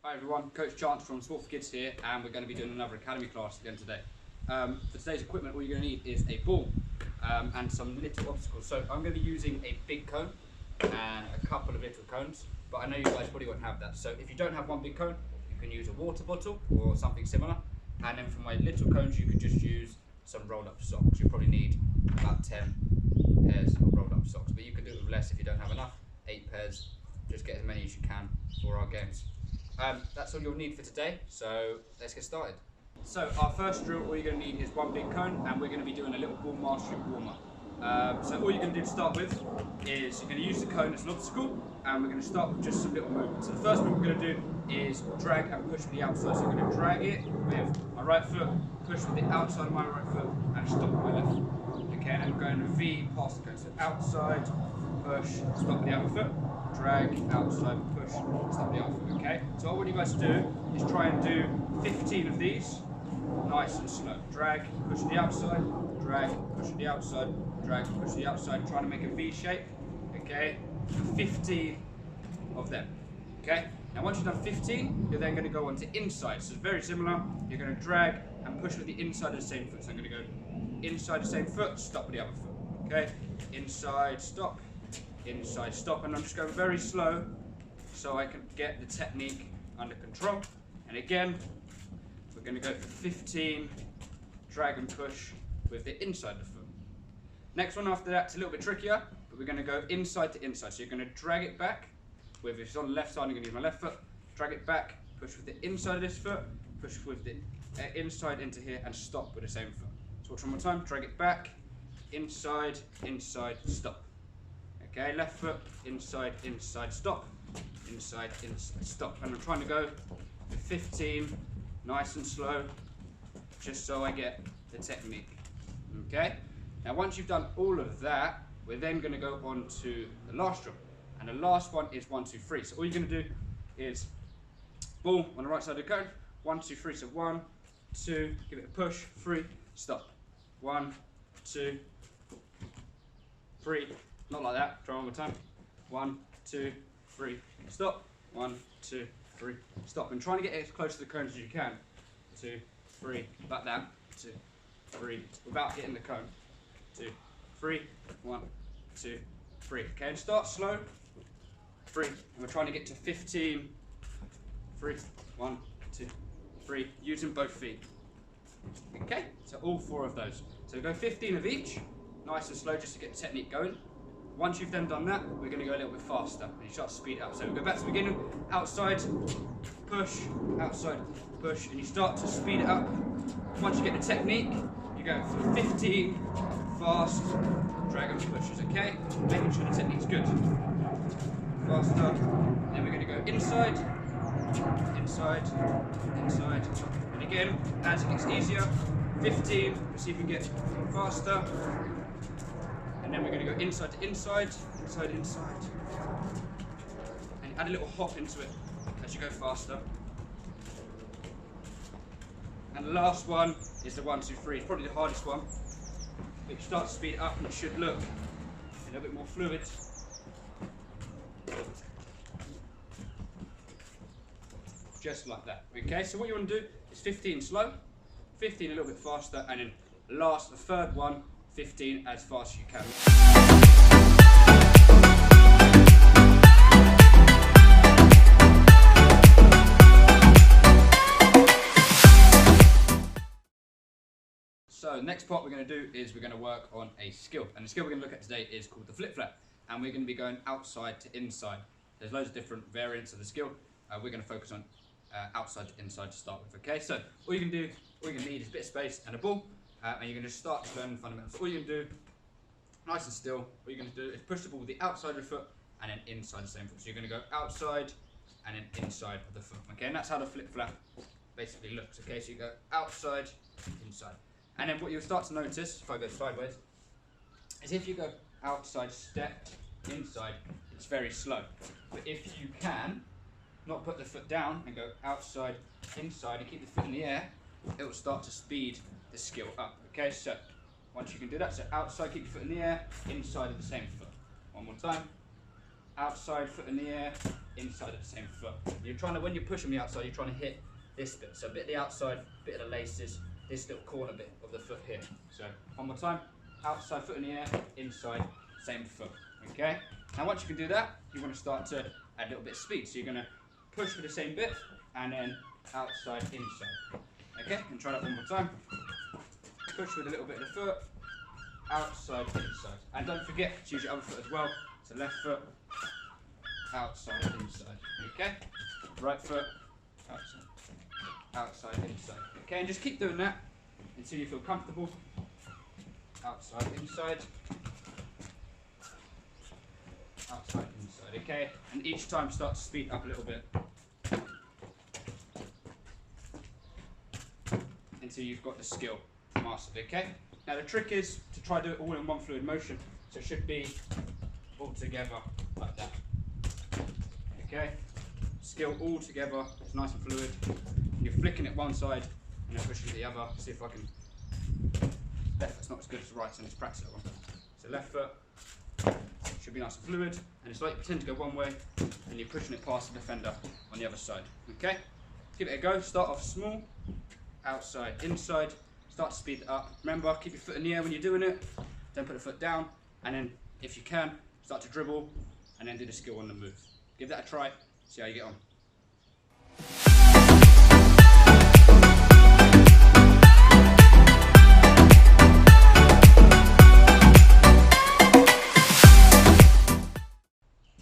Hi everyone, Coach Chance from Sport for Kids here, and we're going to be doing another academy class again today. For today's equipment, all you're going to need is a ball and some little obstacles. So I'm going to be using a big cone and a couple of little cones, but I know you guys probably won't have that. So if you don't have one big cone, you can use a water bottle or something similar. And then for my little cones, you could just use some rolled up socks. You'll probably need about 10 pairs of rolled up socks, but you could do it with less if you don't have enough. 8 pairs, just get as many as you can for our games. That's all you'll need for today, so let's get started. So our first drill, all you're going to need is one big cone, and we're going to be doing a little ball mastery warm-up. So all you're going to do to start with is you're going to use the cone as an obstacle, and we're going to start with just some little movements. So the first move we're going to do is drag and push with the outside. So I'm going to drag it with my right foot, push with the outside of my right foot, and stop with my left foot. Okay, and then we're going to V past the cone. So outside, push, stop with the other foot. Drag, outside, push, stop the other foot, okay? So what I want you guys to do is try and do 15 of these, nice and slow. Drag, push to the outside, drag, push to the outside, drag, push to the outside, trying to make a V shape, okay? 15 of them, okay? Now once you've done 15, you're then going to go on to inside. So it's very similar. You're going to drag and push with the inside of the same foot. So I'm going to go inside the same foot, stop with the other foot, okay? Inside, stop. Inside, stop, and I'm just going very slow so I can get the technique under control. And again, we're going to go for 15 drag and push with the inside of the foot. Next one after that's a little bit trickier, but we're going to go inside to inside. So you're going to drag it back with, if it's on the left side, I'm going to use my left foot, drag it back, push with the inside of this foot, push with the inside into here, and stop with the same foot. So watch one more time, drag it back, inside, inside, stop. Okay, left foot, inside, inside, stop, inside, inside, stop. And I'm trying to go for 15, nice and slow, just so I get the technique. Okay, now once you've done all of that, we're then going to go on to the last drill. And the last one is 1, 2, 3. So all you're going to do is ball on the right side of the cone, 1, 2, 3. So 1, 2, give it a push, 3, stop. 1, 2, 3. Not like that. Try one more time. 1, 2, 3, stop. 1, 2, 3, stop. And trying to get as close to the cone as you can. 2, 3, like that. 2, 3, without hitting the cone. 2, 3, 1, 2, 3. Okay, and start slow. 3, and we're trying to get to 15. 3, 1, 2, 3, using both feet. Okay, so all 4 of those. So we go 15 of each, nice and slow, just to get the technique going. Once you've then done that, we're going to go a little bit faster, and you start to speed it up. So we go back to the beginning, outside, push, and you start to speed it up. Once you get the technique, you go for 15, fast, drag and pushes, okay? Making sure the technique's good. Faster, then we're going to go inside, inside, inside, and again, as it gets easier, 15, let's see if we can get faster. And then we're going to go inside to inside, inside, inside. And add a little hop into it as you go faster. And the last one is the 1, 2, 3. It's probably the hardest one. But you start to speed it up and it should look a little bit more fluid. Just like that. Okay, so what you want to do is 15 slow, 15 a little bit faster, and then the third one, 15 as fast as you can. So next part we're going to do is we're going to work on a skill, and the skill we're going to look at today is called the flip flap, and we're going to be going outside to inside. There's loads of different variants of the skill. We're going to focus on outside to inside to start with. Okay, so all you can need is a bit of space and a ball. And you're going to start to learn the fundamentals. All you're going to do, nice and still, all you're going to do is push the ball with the outside of the foot and then inside the same foot. So you're going to go outside and then inside of the foot. Okay, and that's how the flip flap basically looks. Okay, so you go outside, inside. And then what you'll start to notice, if I go sideways, is if you go outside, step, inside, it's very slow. But if you can, not put the foot down and go outside, inside, and keep the foot in the air, it will start to speed the skill up. Okay, so once you can do that, so outside, keep your foot in the air, inside of the same foot. One more time. Outside, foot in the air, inside of the same foot. you're trying to, when you push on the outside, you're trying to hit this bit. So a bit of the outside, bit of the laces, this little corner bit of the foot here. So one more time, outside foot in the air, inside, same foot. Okay? Now once you can do that, you want to start to add a little bit of speed. So you're going to push for the same bit, and then outside, inside. Okay? And try that one more time. Push with a little bit of the foot, outside, inside. And don't forget to use your other foot as well. So left foot, outside, inside. Okay? Right foot, outside, outside, inside. Okay, and just keep doing that until you feel comfortable. Outside, inside. Outside, inside. Okay? And each time start to speed up a little bit until you've got the skill mastered. Okay? Now the trick is to try to do it all in one fluid motion. So it should be all together like that. Okay? Skill all together, it's nice and fluid. You're flicking it one side and then pushing it the other. See if I can. Left foot's not as good as the right, so let's practice that one. So left foot should be nice and fluid, and it's like you pretend to go one way and you're pushing it past the defender on the other side. Okay? Give it a go. Start off small, outside, inside. Start to speed it up. Remember, keep your foot in the air when you're doing it. Don't put the foot down, and then if you can, start to dribble and then do the skill on the move. Give that a try, see how you get on.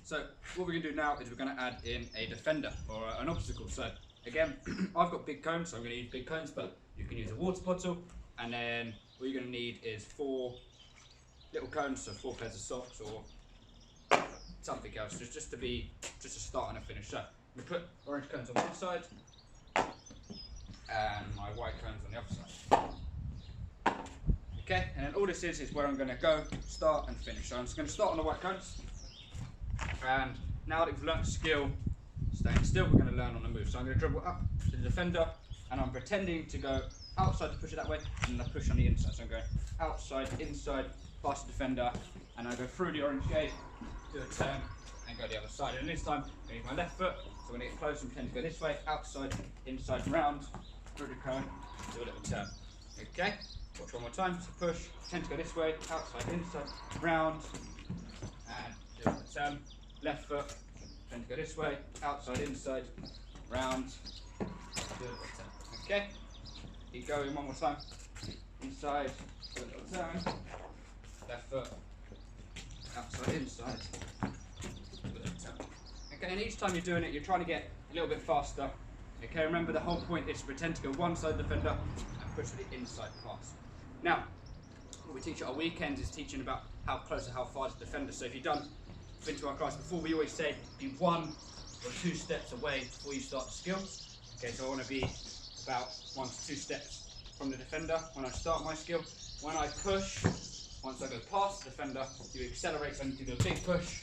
So what we're going to do now is we're going to add in a defender or an obstacle. So again, I've got big cones, so I'm going to use big cones, but you can use a water bottle, and then all you're going to need is 4 little cones, so 4 pairs of socks or something else, just to start and a finish. So we put orange cones on one side and my white cones on the other side. Okay, and then all this is where I'm going to go, start and finish. So I'm just going to start on the white cones, and now that we've learnt the skill staying still, we're going to learn on the move. So I'm going to dribble up to the defender, and I'm pretending to go outside to push it that way, and then I push on the inside. So I'm going outside, inside, past the defender, and I go through the orange gate, do a turn, and go the other side. And this time, I use my left foot, so when I get close, I'm pretending to go this way, outside, inside, round, through the cone, do a little turn. Okay? Watch one more time. So push, pretend to go this way, outside, inside, round, and do a little turn. Left foot, pretend to go this way, outside, inside, round, do a little turn. Okay? Keep going one more time. Inside, do a little turn. Left foot, outside, inside, do a little turn. Okay, and each time you're doing it, you're trying to get a little bit faster. Okay, remember the whole point is to pretend to go one side of the defender and push for the inside pass. Now, what we teach at our weekends is teaching about how close or how far to the defender. So if you've been to our class before, we always say be 1 or 2 steps away before you start the skill. Okay, so I want to be about 1 to 2 steps from the defender when I start my skill. When I push, once I go past the defender, you accelerate, so I need to do a big push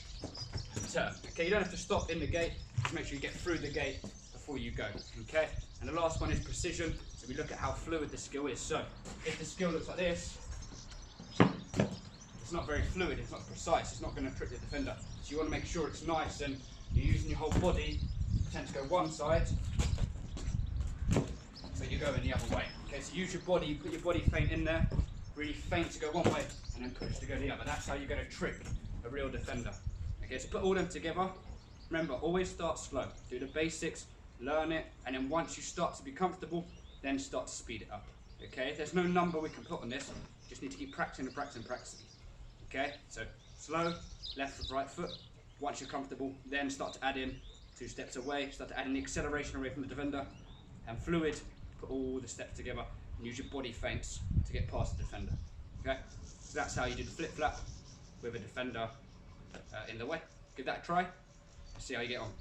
and turn. Okay, you don't have to stop in the gate, just make sure you get through the gate before you go. Okay, and the last one is precision. So we look at how fluid the skill is. So if the skill looks like this, it's not very fluid, it's not precise, it's not going to trick the defender. So you want to make sure it's nice and you're using your whole body, tend to go one side, but you're going the other way. Okay, so use your body, you put your body feint in there, really feint to go one way and then push to go the other. That's how you're going to trick a real defender. Okay, so put all them together. Remember, always start slow. Do the basics, learn it, and then once you start to be comfortable, then start to speed it up. Okay, there's no number we can put on this, you just need to keep practicing and practicing and practicing. Okay, so slow, left foot, right foot. Once you're comfortable, then start to add in 2 steps away, start to add in the acceleration away from the defender, and fluid, put all the steps together, and use your body feints to get past the defender. Okay, so that's how you do the flip flap with a defender in the way. Give that a try, see how you get on.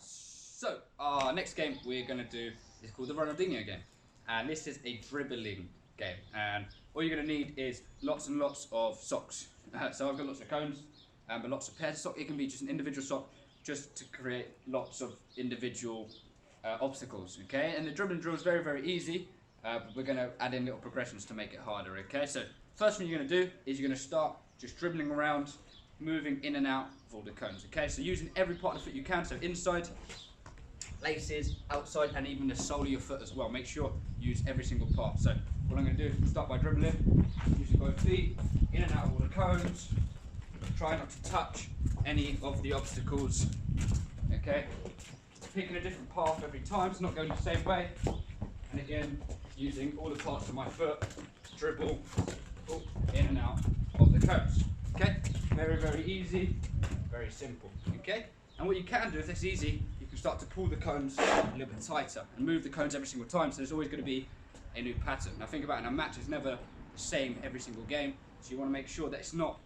So our next game we're going to do is called the Ronaldinho game, and this is a dribbling game, and all you're going to need is lots and lots of socks. So I've got lots of cones, but lots of pairs of socks. It can be just an individual sock, just to create lots of individual obstacles, okay? And the dribbling drill is very, very easy, but we're going to add in little progressions to make it harder, okay? So first thing you're going to do is you're going to start just dribbling around, moving in and out of all the cones, okay? So using every part of the foot you can, so inside, laces, outside, and even the sole of your foot as well. Make sure you use every single part. So what I'm going to do is start by dribbling, using both feet, in and out of all the cones. Try not to touch any of the obstacles, okay? Picking a different path every time, so not going the same way. And again, using all the parts of my foot to dribble in and out of the cones, okay? Very, very easy, very simple, okay? And what you can do, if it's easy, you can start to pull the cones a little bit tighter and move the cones every single time, so there's always going to be a new pattern. Now think about it, in a match it's never the same every single game, so you want to make sure that it's not,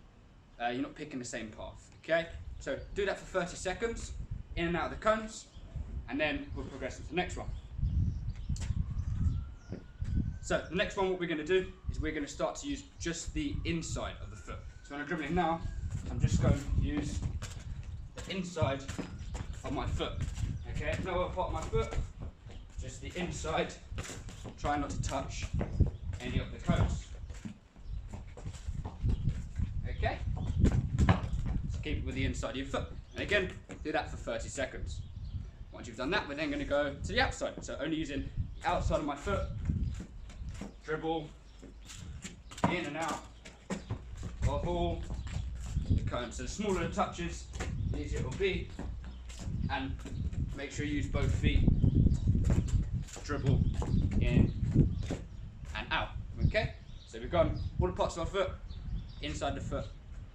you're not picking the same path, okay? So do that for 30 seconds, in and out of the cones, and then we'll progress to the next one. So the next one, what we're going to do is we're going to start to use just the inside of the foot. So when I'm dribbling now, I'm just going to use the inside of my foot. Okay, no other part of my foot, just the inside. Try not to touch any of the cones. Okay, so keep it with the inside of your foot. And again, do that for 30 seconds. Once you've done that, we're then going to go to the outside. So only using the outside of my foot, dribble in and out of all the cones. So the smaller the touches, the easier it will be. And make sure you use both feet. Dribble in and out. Okay? So we've gone all the parts of our foot, inside the foot,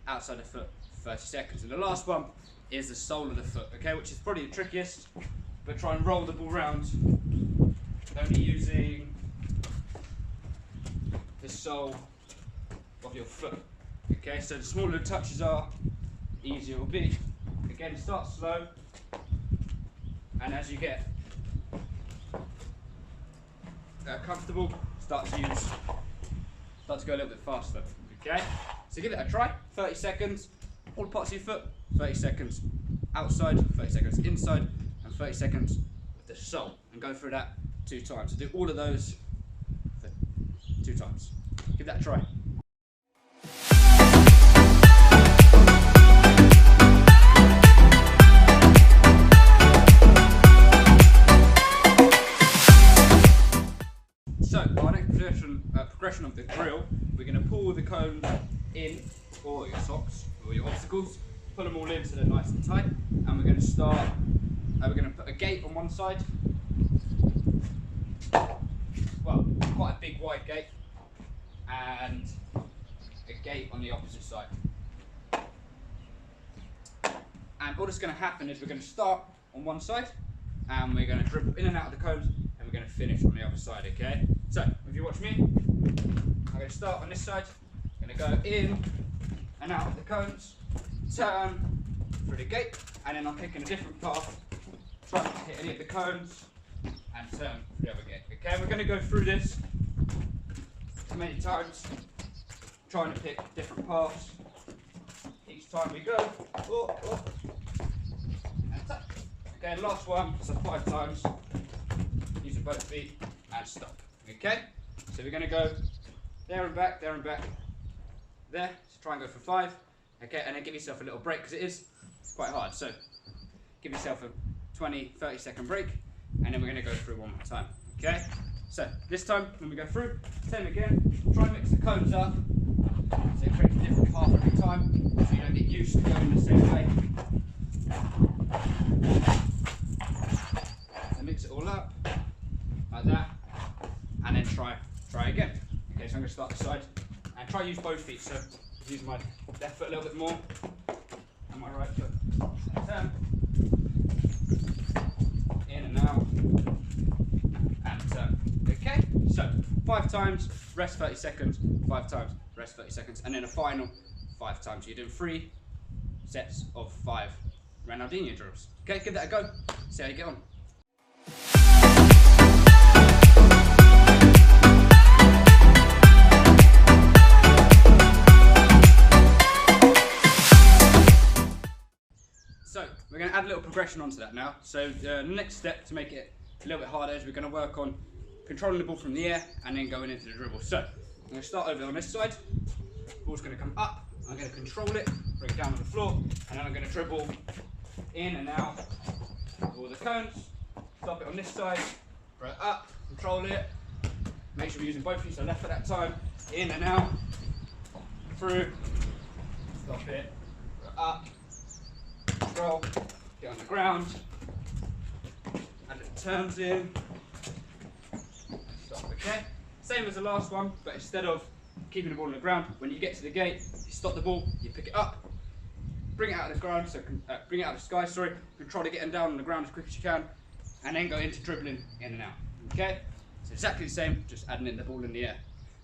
outside the foot, 30 seconds. And the last one is the sole of the foot, okay, which is probably the trickiest, but try and roll the ball round, only using the sole of your foot. Okay, so the smaller the touches are, the easier it will be. Again, start slow, and as you get comfortable, start to go a little bit faster. Okay, so give it a try. 30 seconds, all parts of your foot. 30 seconds outside, 30 seconds inside, and 30 seconds with the sole. And go through that 2 times. So do all of those for 2 times. Give that a try. So our next progression of the drill, we're going to pull the cone in, or your socks, or your obstacles. Pull them all in so they're nice and tight, and we're going to start, we're going to put a gate on one side, well, quite a big wide gate, and a gate on the opposite side. And all that's going to happen is we're going to start on one side, and we're going to dribble in and out of the cones, and we're going to finish on the other side, okay? So, if you watch me, I'm going to start on this side, I'm going to go in and out of the cones, turn through the gate, and then I'm picking a different path, try not to hit any of the cones, and turn through the other gate. Okay, we're going to go through this many times, trying to pick different paths. Each time we go, and touch. Okay, last one, so 5 times, using both feet, and stop. Okay, so we're going to go there and back, there, so try and go for 5. Okay, and then give yourself a little break because it's quite hard. So give yourself a 20-30 second break, and then we're going to go through one more time. Okay, so this time when we go through, same again, try and mix the cones up so it creates a different path every time so you don't get used to going the same way. So mix it all up like that, and then try again. Okay, so I'm going to start this side and try use both feet. So use my left foot a little bit more and my right foot. Turn in and out and turn. Okay, so 5 times, rest 30 seconds, 5 times, rest 30 seconds, and then a final 5 times. You're doing 3 sets of 5 Ronaldinho drills. Okay, give that a go, see how you get on. So we're going to add a little progression onto that now. So the next step to make it a little bit harder as we're going to work on controlling the ball from the air and then going into the dribble. So I'm going to start over on this side. Ball's going to come up. I'm going to control it, bring it down to the floor, and then I'm going to dribble in and out of all the cones. Stop it on this side, throw it up, control it. Make sure we're using both feet, so left at that time, in and out, through, stop it, throw it up, control, get on the ground, and it turns in, stop, okay? Same as the last one, but instead of keeping the ball on the ground, when you get to the gate, you stop the ball, you pick it up, bring it out of the ground, so bring it out of the sky, sorry, control it getting down on the ground as quick as you can, and then go into dribbling in and out, okay? So exactly the same, just adding in the ball in the air.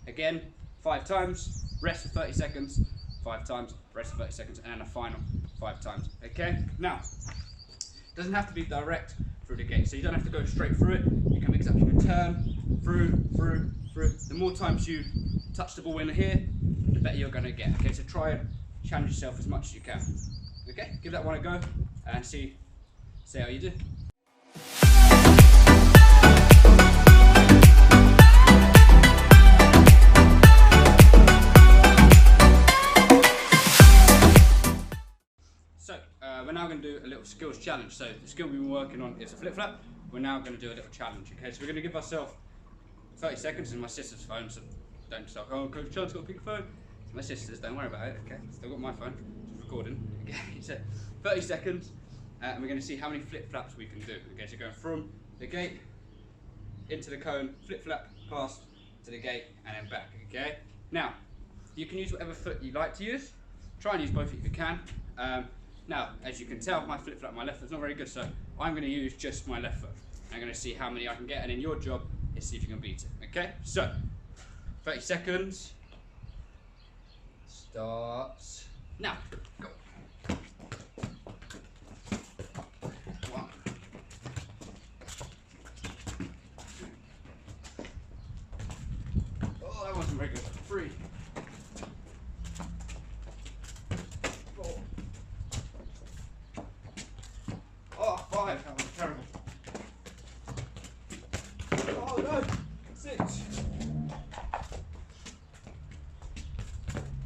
Again, 5 times, rest for 30 seconds, 5 times, rest for 30 seconds, and then a final 5 times, okay? Now, it doesn't have to be direct through the gate, so you don't have to go straight through it. You can mix up, you can turn, through. The more times you touch the ball in here, the better you're gonna get, okay? So try and challenge yourself as much as you can, okay? Give that one a go and see how you do. We're now going to do a little skills challenge. So the skill we've been working on is a flip flap. We're now going to do a little challenge. Okay, so we're going to give ourselves 30 seconds in my sister's phone. So don't start, oh, Coach Charles got a big phone. It's my sister's, don't worry about it. Okay, still got my phone, just recording. Okay, so 30 seconds, and we're going to see how many flip flaps we can do. Okay, so going from the gate into the cone, flip flap, pass to the gate, and then back. Okay, now you can use whatever foot you like to use. Try and use both if you can. Now, as you can tell, my flip flap, my left foot's not very good, so I'm going to use just my left foot. I'm going to see how many I can get, and then your job is see if you can beat it. Okay, so 30 seconds starts now. Go. 1. 2. Oh, that wasn't very good. 3. 4. Oh, 5. That was terrible. Oh no. 6.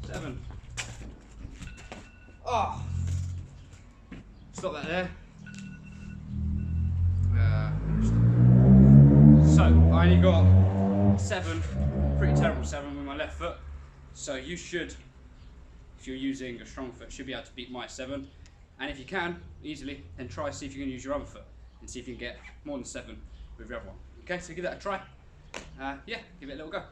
7. Oh. Stop that there. So I only got 7. Pretty terrible 7 with my left foot. So you should, if you're using a strong foot, should be able to beat my 7. And if you can, easily, then try see if you can use your other foot and see if you can get more than 7 with your other one. Okay, so give that a try. Yeah, give it a little go.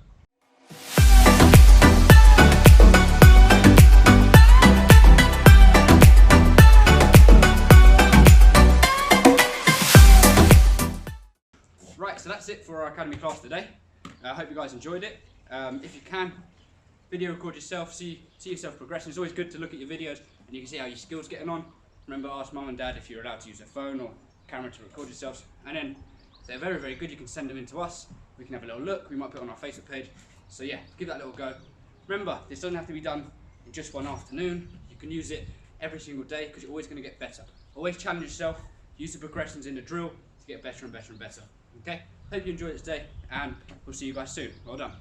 Right, so that's it for our academy class today. I hope you guys enjoyed it. If you can, video record yourself, see yourself progressing. It's always good to look at your videos and you can see how your skills getting on. Remember, ask mum and dad if you're allowed to use a phone or camera to record yourselves. And then, if they're very, very good, you can send them in to us. We can have a little look. We might put it on our Facebook page. So yeah, give that a little go. Remember, this doesn't have to be done in just one afternoon. You can use it every single day because you're always going to get better. Always challenge yourself. Use the progressions in the drill to get better and better and better. Okay? Hope you enjoyed it today, and we'll see you guys soon. Well done.